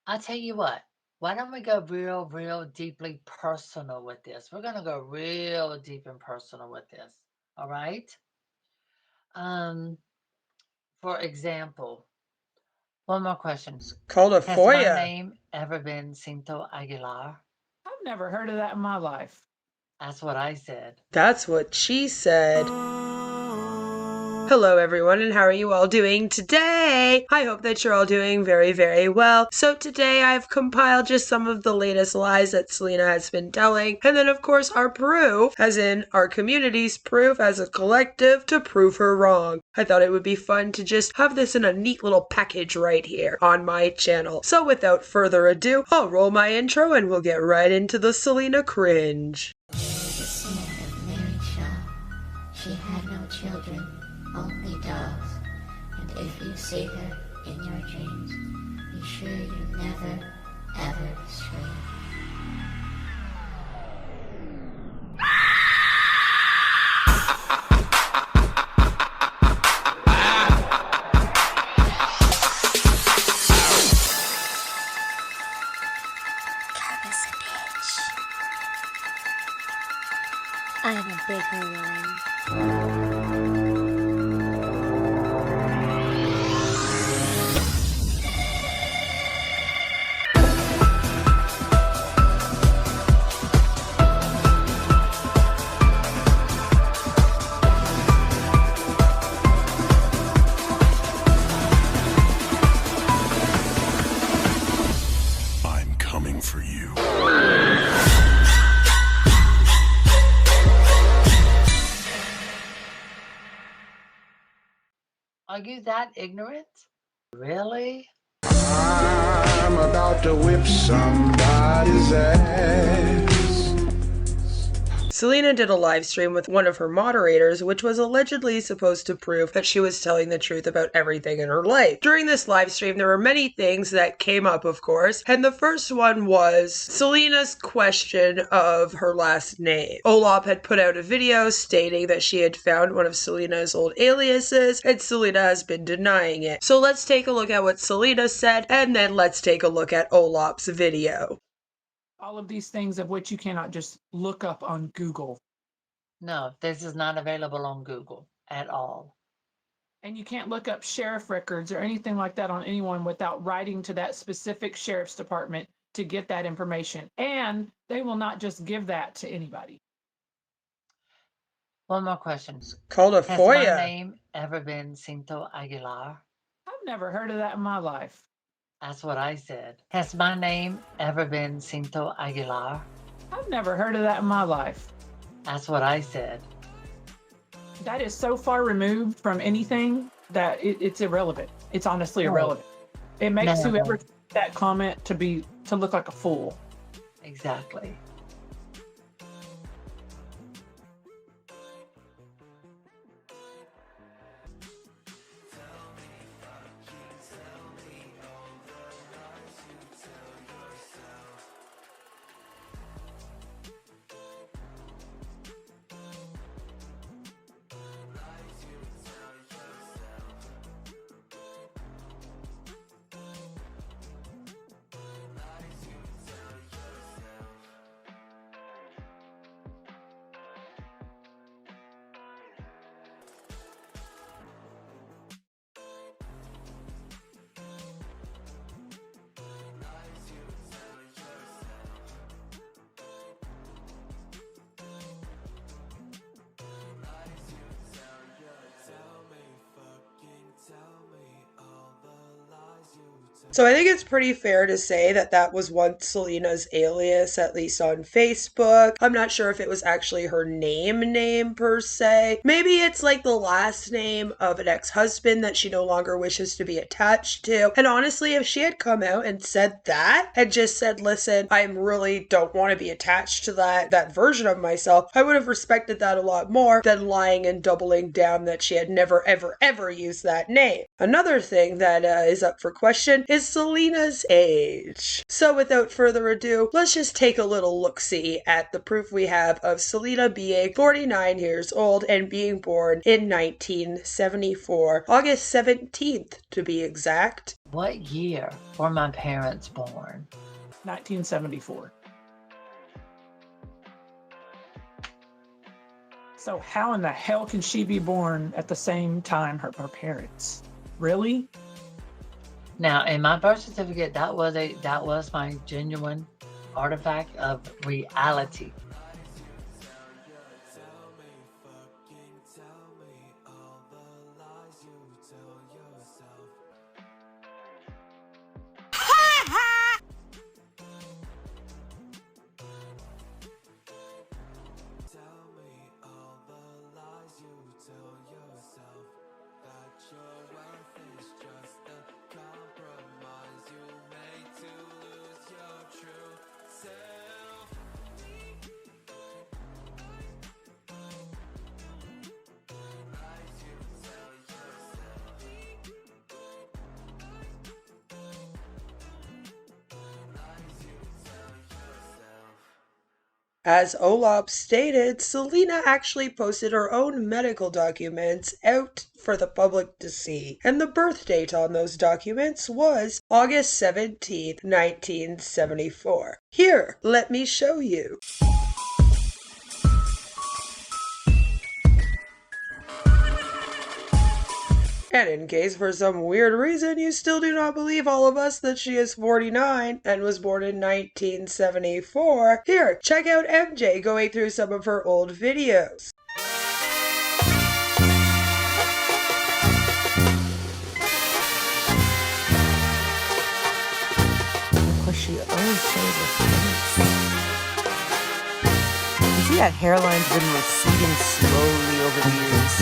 I'll tell you what. Why don't we go real deeply personal with this? We're gonna go real deep and personal with this. All right. Um, for example, one more question. Called a Has my FOIA. name ever been Cinto Aguilar? I've never heard of that in my life. That's what I said. That's what she said. Hello everyone, and how are you all doing today? I hope that you're all doing very well. So today I've compiled just some of the latest lies that Selena has been telling, and then of course our proof, as in our community's proof as a collective to prove her wrong. I thought it would be fun to just have this in a neat little package right here on my channel. So without further ado, I'll roll my intro and we'll get right into the Selena cringe. She had no children, only dogs. And if you see her in your dreams, be sure you never, ever scream. I have a bigger one. I'm coming for you. Are you that ignorant? Really? I'm about to whip somebody's ass. Selena did a live stream with one of her moderators, which was allegedly supposed to prove that she was telling the truth about everything in her life. During this live stream, there were many things that came up, of course, and the first one was Selena's question of her last name. Olap had put out a video stating that she had found one of Selena's old aliases, and Selena has been denying it. So let's take a look at what Selena said, and then let's take a look at Olap's video. All of these things of which you cannot just look up on Google. No, this is not available on Google at all. And you can't look up sheriff records or anything like that on anyone without writing to that specific sheriff's department to get that information. And they will not just give that to anybody. One more question. Called a Has my FOIA. name ever been Cinto Aguilar? I've never heard of that in my life. That's what I said. Has my name ever been Cinto Aguilar? I've never heard of that in my life. That's what I said. That is so far removed from anything that it's irrelevant. It's honestly irrelevant. It makes No. whoever that comment to look like a fool. Exactly. So I think it's pretty fair to say that that was once Selena's alias, at least on Facebook. I'm not sure if it was actually her name per se. Maybe it's like the last name of an ex-husband that she no longer wishes to be attached to. And honestly, if she had come out and said that and just said, listen, I really don't want to be attached to that version of myself, I would have respected that a lot more than lying and doubling down that she had never ever used that name. Another thing that is up for question is Selenas Age. So without further ado, let's just take a little look-see at the proof we have of Selena being 49 years old and being born in 1974, August 17th to be exact. What year were my parents born? 1974. So how in the hell can she be born at the same time her parents? Really? Now, in my birth certificate, that was my genuine artifact of reality. As Olop stated, Selena actually posted her own medical documents out for the public to see, and the birth date on those documents was August 17th, 1974. Here, let me show you. And in case for some weird reason you still do not believe all of us that she is 49 and was born in 1974, here, check out MJ going through some of her old videos. Because she always shows her face. You see that hairline's been receding slowly over the years.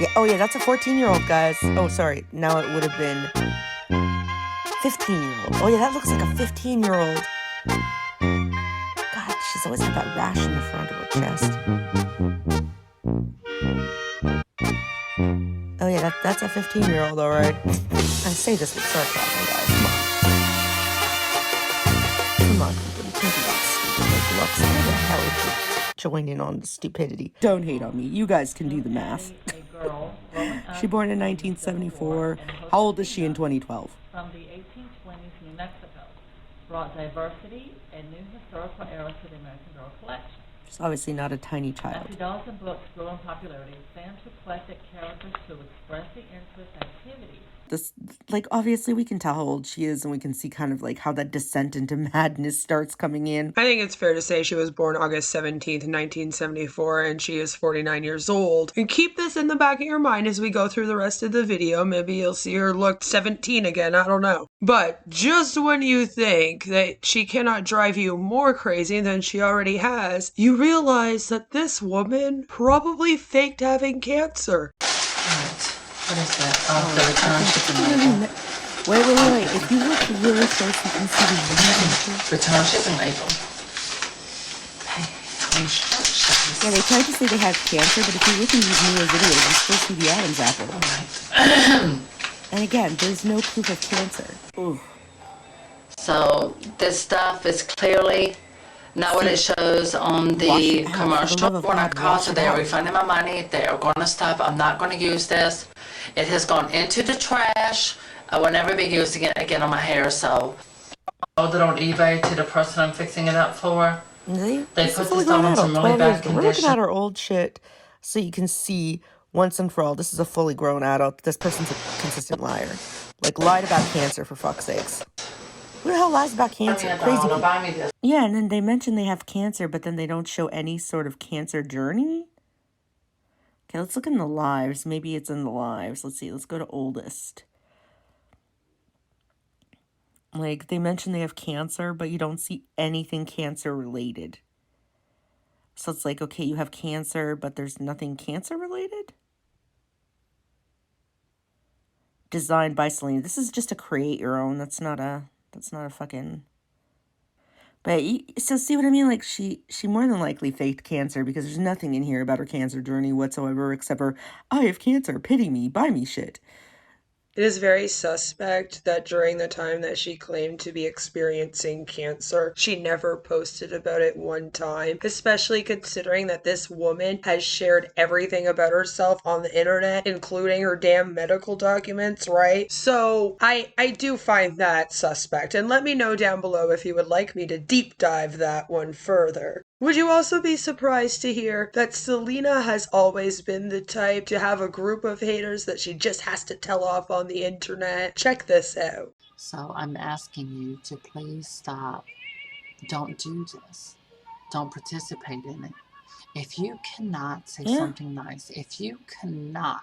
Yeah, oh yeah, that's a 14-year-old, guys. Oh, sorry. Now it would have been 15-year-old. Oh yeah, that looks like a 15-year-old. God, she's always had that rash in the front of her chest. Oh yeah, that's a 15-year-old, all right. I say this with sarcasm, guys. Come on, people. You can't be that stupid like looks. Why the hell did you join in on the stupidity? Don't hate on me. You guys can do the math. She born in 1974. How old is she in 2012? From the 1820s, New Mexico, brought diversity and new historical eras to the American Girl collection. She's obviously not a tiny child. As dolls and books grow in popularity, fans who collected characters to express the interest and activities. This, like, obviously we can tell how old she is, and we can see kind of like how that descent into madness starts coming in. I think it's fair to say she was born August 17th, 1974, and she is 49 years old. And keep this in the back of your mind as we go through the rest of the video. Maybe you'll see her look 17 again, I don't know. But just when you think that she cannot drive you more crazy than she already has, you realize that this woman probably faked having cancer. What is that? Oh, the return shipping label. Wait. If you look really close, you can see the Return shipping label. Yeah, they tried to say they had cancer, but if you look in these newer videos, you still see the Adam's apple. And again, there's no proof of cancer. Ooh. So this stuff is clearly not what it shows on the commercial. When I called, so they are refunding my money. They are going to stop. I'm not going to use this. It has gone into the trash. I will never be using it again on my hair. So I sold it on eBay to the person I'm fixing it up for. They put this on some really bad condition. We're looking at our old shit so you can see once and for all, this is a fully grown adult. This person's a consistent liar. Like, lied about cancer, for fuck's sakes. Who the hell lies about cancer? Crazy people. Buy me this. Yeah, and then they mention they have cancer, but then they don't show any sort of cancer journey. Okay, let's look in the lives. Maybe it's in the lives. Let's see. Let's go to oldest. Like, they mention they have cancer, but you don't see anything cancer related. So it's like, okay, you have cancer, but there's nothing cancer related? Designed by Selena. This is just a create your own. That's not a fucking... But so see what I mean? Like she more than likely faked cancer because there's nothing in here about her cancer journey whatsoever except for I have cancer, pity me, buy me shit. It is very suspect that during the time that she claimed to be experiencing cancer, she never posted about it one time, especially considering that this woman has shared everything about herself on the internet, including her damn medical documents, right? So I do find that suspect, and let me know down below if you would like me to deep dive that one further. Would you also be surprised to hear that Selena has always been the type to have a group of haters that she just has to tell off on the internet? Check this out. So I'm asking you to please stop. Don't do this. Don't participate in it. If you cannot say something nice, if you cannot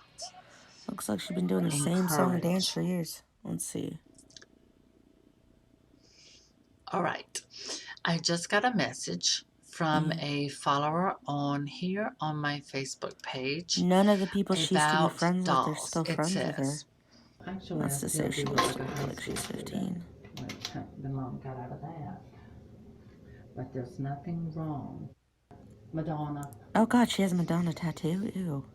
Looks like she's been doing the same song and dance for years. Let's see. All right. I just got a message from a follower on here on my Facebook page. None of the people she used to be friends with are dolls. still It friends with her. says, actually, That's to say she looks like she's 15. The mom got out of that. But there's nothing wrong. Madonna. Oh god, she has a Madonna tattoo? Ew.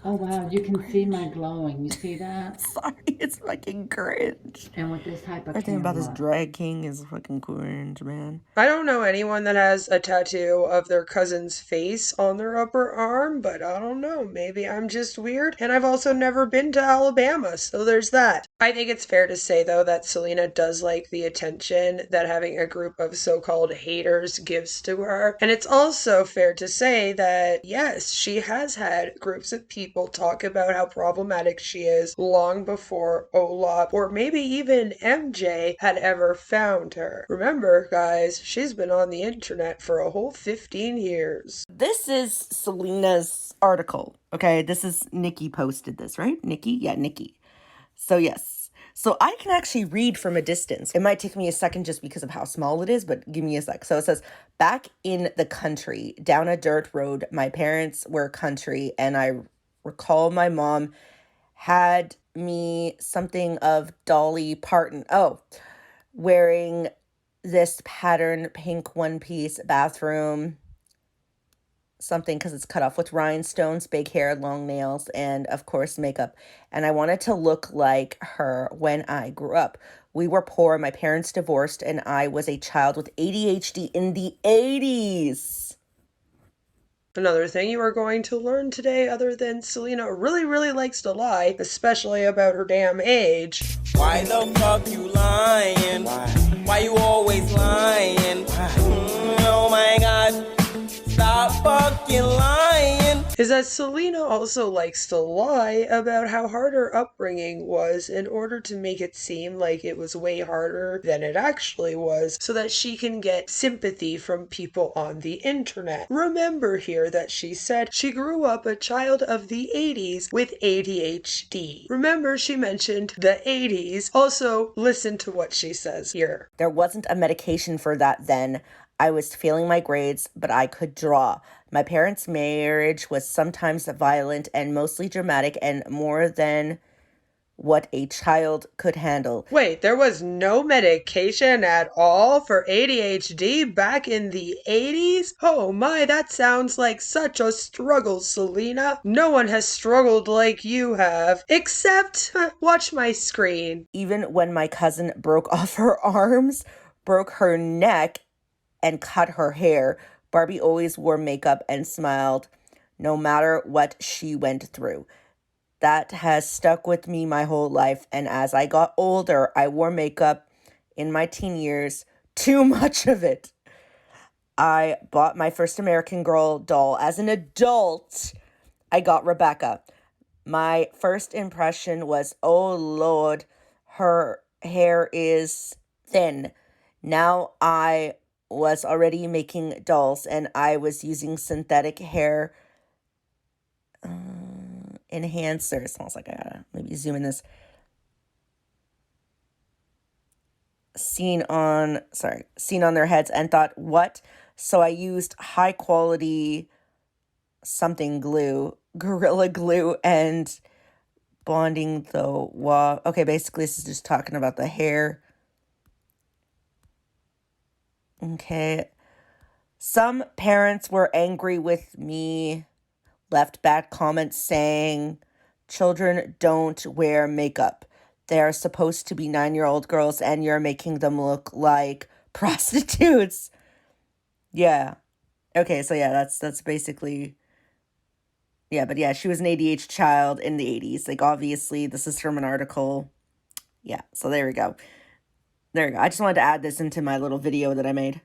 God, oh wow, you can see my glowing. You see that? Sorry, it's fucking cringe. And with this type of Everything about this drag king is fucking cringe, man. I don't know anyone that has a tattoo of their cousin's face on their upper arm, but I don't know. Maybe I'm just weird. And I've also never been to Alabama, so there's that. I think it's fair to say, though, that Selena does like the attention that having a group of so-called haters gives to her. And it's also fair to say that, yes, she has had groups of people talk about how problematic she is long before Olaf or maybe even MJ had ever found her. Remember, guys, she's been on the internet for a whole 15 years. This is Selena's article, okay? This is Nikki posted this, right? Nikki? Yeah, Nikki. So yes. So I can actually read from a distance. It might take me a second just because of how small it is, but give me a sec. So it says, back in the country, down a dirt road, my parents were country, and I recall my mom had me something of Dolly Parton. Oh, wearing this pattern pink one piece bathroom something because it's cut off with rhinestones, big hair, long nails, and of course makeup. And I wanted to look like her when I grew up. We were poor, my parents divorced, and I was a child with ADHD in the 80s. Another thing you are going to learn today, other than Selena really likes to lie, especially about her damn age. Why the fuck you lying? Why you always lying? Oh my god. Stop fucking lying. Is that Selena also likes to lie about how hard her upbringing was in order to make it seem like it was way harder than it actually was, so that she can get sympathy from people on the internet. Remember here that she said she grew up a child of the 80s with ADHD. Remember she mentioned the 80s. Also, listen to what she says here. There wasn't a medication for that then. I was failing my grades, but I could draw. My parents' marriage was sometimes violent and mostly dramatic and more than what a child could handle. Wait, there was no medication at all for ADHD back in the 80s? Oh my, that sounds like such a struggle, Selena. No one has struggled like you have, except, watch my screen. Even when my cousin broke off her arms, broke her neck, and cut her hair, Barbie always wore makeup and smiled no matter what she went through. That has stuck with me my whole life, and as I got older, I wore makeup in my teen years, too much of it. I bought my first American Girl doll as an adult. I got Rebecca. My first impression was, oh Lord, her hair is thin. Now I was already making dolls, and I was using synthetic hair enhancer. It smells like I gotta maybe zoom in this. Seen on their heads and thought, what? So I used high quality something glue, Gorilla Glue, and bonding the wall. Okay, basically this is just talking about the hair. Okay. Some parents were angry with me, left bad comments saying children don't wear makeup. They're supposed to be 9-year-old girls and you're making them look like prostitutes. Yeah. Okay, so yeah, that's basically, yeah, but yeah, she was an ADHD child in the 80s. Like, obviously, this is from an article. Yeah, so there we go. There we go. I just wanted to add this into my little video that I made.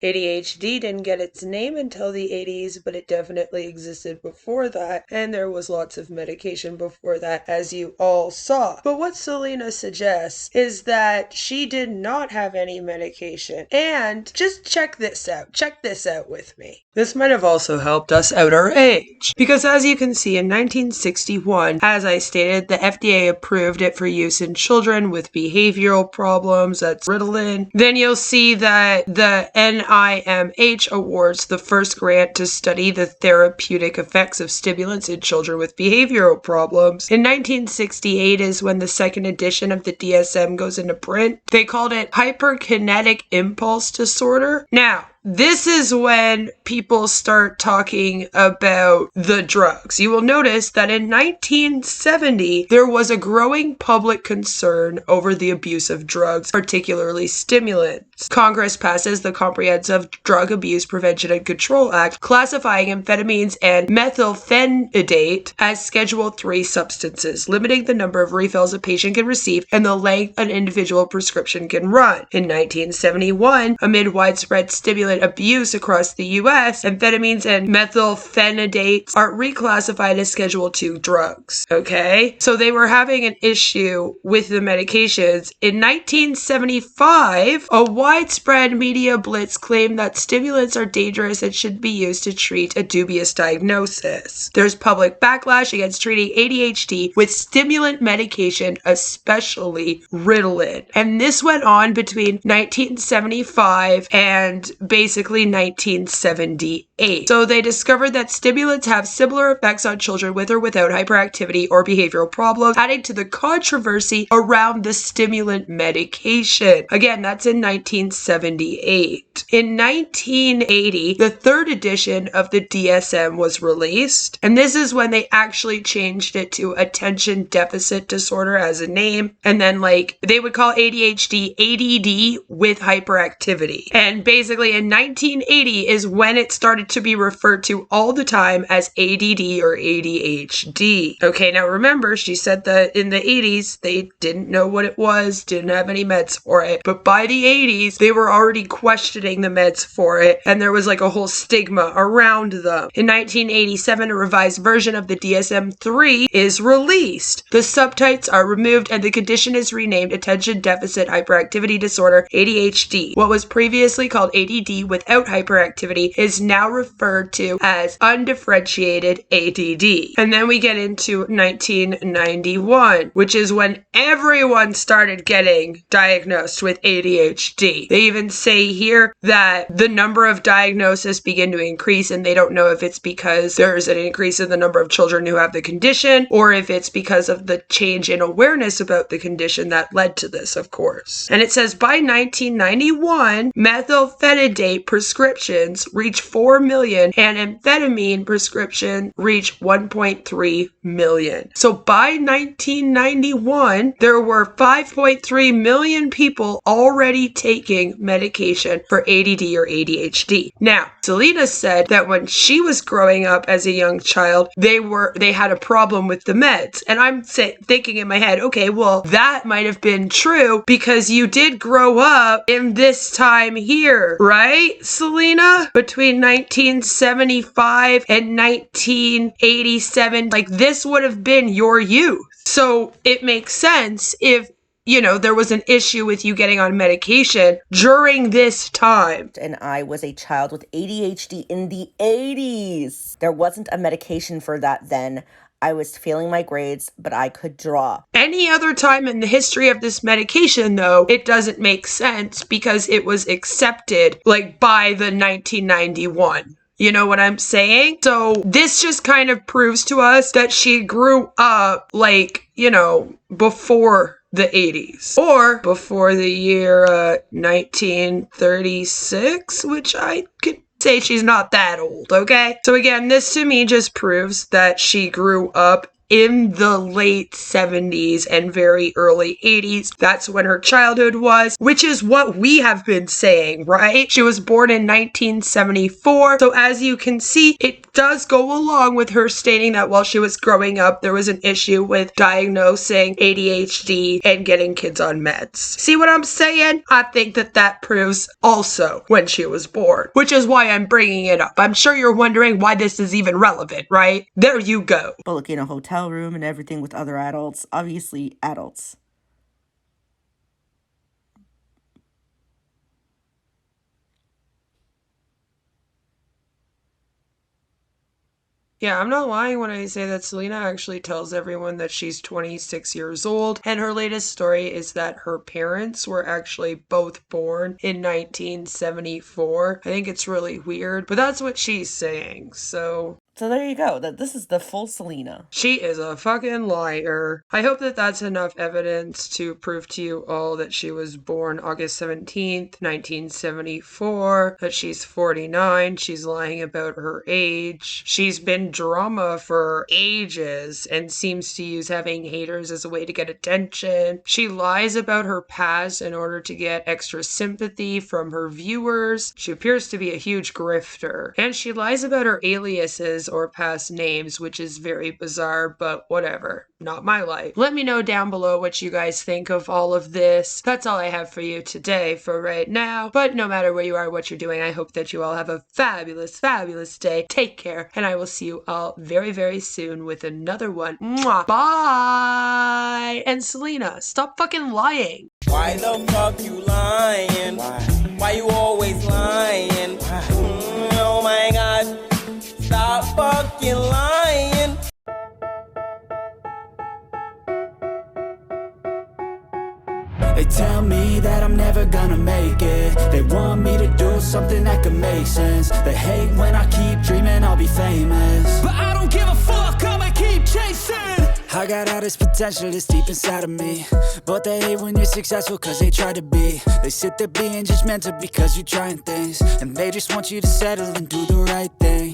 ADHD didn't get its name until the 80s, but it definitely existed before that, and there was lots of medication before that, as you all saw. But what Selena suggests is that she did not have any medication. And just check this out. Check this out with me. This might have also helped us out our age, because as you can see, in 1961, as I stated, the FDA approved it for use in children with behavioral problems. That's Ritalin. Then you'll see that the NIMH awards the first grant to study the therapeutic effects of stimulants in children with behavioral problems. In 1968 is when the second edition of the DSM goes into print. They called it hyperkinetic impulse disorder. Now, this is when people start talking about the drugs. You will notice that in 1970, there was a growing public concern over the abuse of drugs, particularly stimulants. Congress passes the Comprehensive Drug Abuse Prevention and Control Act, classifying amphetamines and methylphenidate as Schedule III substances, limiting the number of refills a patient can receive and the length an individual prescription can run. In 1971, amid widespread stimulant abuse across the U.S., amphetamines and methylphenidates are reclassified as Schedule II drugs. Okay? So they were having an issue with the medications. In 1975, a widespread media blitz claimed that stimulants are dangerous and should be used to treat a dubious diagnosis. There's public backlash against treating ADHD with stimulant medication, especially Ritalin. And this went on between 1975 and basically 1978. So they discovered that stimulants have similar effects on children with or without hyperactivity or behavioral problems, adding to the controversy around the stimulant medication. Again, that's in 1978. In 1980, the third edition of the DSM was released, and this is when they actually changed it to attention deficit disorder as a name, and then they would call ADHD ADD with hyperactivity. And basically in 1980 is when it started to be referred to all the time as ADD or ADHD. Okay, now remember, she said that in the 80s, they didn't know what it was, didn't have any meds for it, but by the 80s, they were already questioning the meds for it, and there was a whole stigma around them. In 1987, a revised version of the DSM-3 is released. The subtypes are removed, and the condition is renamed Attention Deficit Hyperactivity Disorder, ADHD. What was previously called ADD without hyperactivity is now referred to as undifferentiated ADD. And then we get into 1991, which is when everyone started getting diagnosed with ADHD. They even say here that the number of diagnoses begin to increase, and they don't know if it's because there's an increase in the number of children who have the condition, or if it's because of the change in awareness about the condition that led to this, of course. And it says by 1991, methylphenidate prescriptions reach 4 million and amphetamine prescription reach 1.3 million. So by 1991, there were 5.3 million people already taking medication for ADD or ADHD. Now, Selena said that when she was growing up as a young child, they had a problem with the meds. And I'm thinking in my head, okay, well, that might have been true because you did grow up in this time here, right, Selena? Between 1975 and 1987, this would have been your youth. So it makes sense if there was an issue with you getting on medication during this time. And I was a child with ADHD in the 80s. There wasn't a medication for that then. I was failing my grades, but I could draw. Any other time in the history of this medication, though, it doesn't make sense because it was accepted, by the 1991. You know what I'm saying? So this just kind of proves to us that she grew up, before the 80s or before the year 1936, which I could say she's not that old, okay? So again, this to me just proves that she grew up in the late 70s and very early 80s. That's when her childhood was, which is what we have been saying, right? She was born in 1974. So as you can see, it does go along with her stating that while she was growing up, there was an issue with diagnosing ADHD and getting kids on meds. See what I'm saying? I think that proves also when she was born, which is why I'm bringing it up. I'm sure you're wondering why this is even relevant, right? There you go. But look, in a hotel room and everything with other adults, obviously adults. Yeah, I'm not lying when I say that Selena actually tells everyone that she's 26 years old, and her latest story is that her parents were actually both born in 1974. I think it's really weird, but that's what she's saying, so there you go. This is the full Selena. she is a fucking liar. I hope that that's enough evidence to prove to you all that she was born August 17th, 1974, that she's 49. She's lying about her age. She's been drama for ages and seems to use having haters as a way to get attention. She lies about her past in order to get extra sympathy from her viewers. She appears to be a huge grifter. And she lies about her aliases or past names, which is very bizarre, but whatever. Not my life. Let me know down below what you guys think of all of this. That's all I have for you today for right now. But no matter where you are, what you're doing, I hope that you all have a fabulous, fabulous day. Take care, and I will see you all very, very soon with another one. Mwah. Bye! And Selena, stop fucking lying. Why the fuck you lying? Why you always lying? Oh my god. Stop fucking lying. They tell me that I'm never gonna make it. They want me to do something that could make sense. They hate when I keep dreaming I'll be famous, but I don't give a fuck, I'ma keep chasing. I got all this potential that's deep inside of me, but they hate when you're successful cause they try to be. They sit there being judgmental because you're trying things, and they just want you to settle and do the right thing.